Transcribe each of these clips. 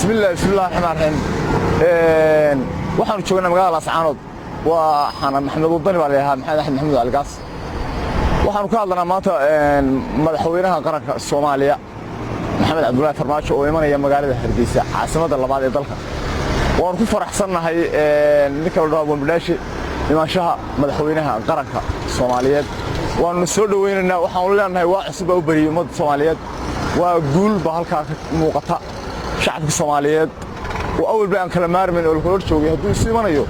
بسم الله الرحمن الرحيم waxaan joognaa magaalada Ascaanood waa xana Maxamed Wadani baa leeyahay Maxamed Axmed Maxamed Algaas waxaan ka hadlanaa maanta madaxweynaha qaranka Soomaaliya Maxamed Cabdullaahi Farmaajo oo imanaya magaalada Hargeysa caasimadda labaad ee dalka waan ku faraxsanahay ninka la dhaho Bombadaashi imaanshaha madaxweynaha qaranka Soomaaliyeed waan soo dhaweynaynaa waxaan leenahay waa cusub oo bariyo ummadda Soomaaliyeed waa guul ba halka muuqata shacabka Soomaaliyeed وأول بأن كلامار من الكل شوقي هدول سيمانيو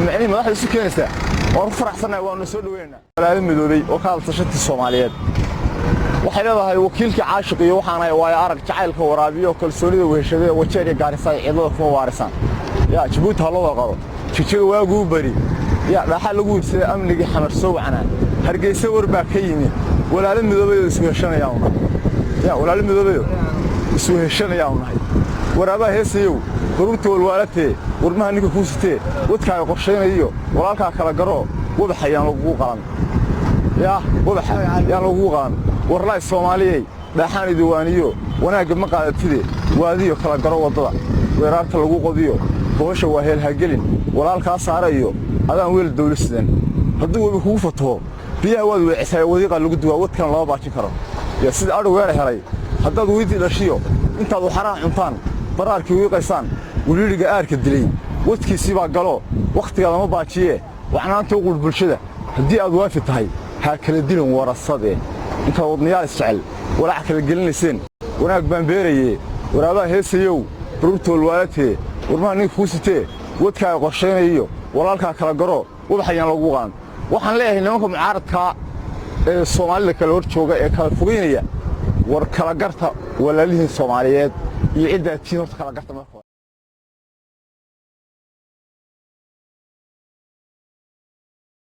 يعني ما راح يسكن إستا ورفرح سنة ونسول ويننا ولا المدودي وكالة شتى الصوماليات وحنا هاي وكيلك عاشق يوحنا ويا أرك تعال كورابي وكل سوري وهشدي وشري قارساي عضو فوارسان يا جبوت هلا وقرو تشي واجو بري يا راح لقول أمني حمر سو عنا هرجي سور باكيني ولا المدودي يسوي شنا يومنا يا ولا المدودي يسوي شنا يومنا ورابا هيسيو قرنت والوالدتي ورمها نيكو كوستي ودكا قرشينيو walaalka kala garo wadaxayaan lagu qalan wadaxayaan lagu qalan warlay Soomaaliyeey dhaxaan diiwaaniyo wanaag ma qaadatide waadiyo kala garo wadada weerarta lagu qodiyo boosha waa heel hagelin walaalka saarayo adaan weel dawladsidan haduu wada kugu fato biyaha wad weecisay wadiiqa lagu duwa wadkan loo baajin karo ya sida adoo weer helay hadad weydii dhashiyo intaad waxaraan cuntaan baraarkii wiiqaysan waliiriga aarka dilay wadkiisi baa galo waqtiga lama baajiye waxnaanta ugu bulshada hadii aad waafi tahay ha kala dilin warasade inta wadniyaal isjecel walaac kala gelinaysan wanaag baan beerayay waraaba heesayow rubtool waalidtee warmaan nin fuusitee wadka qorsheynayo walaalka kala garo wadaxayaan lagu qaan waxaan leeyahay nimanka mucaaradka ee Soomaalida kala hor jooga ee kala fogeynaya war kala garta walaalihiin Soomaaliyeed iyo ciidatiin horta kala garta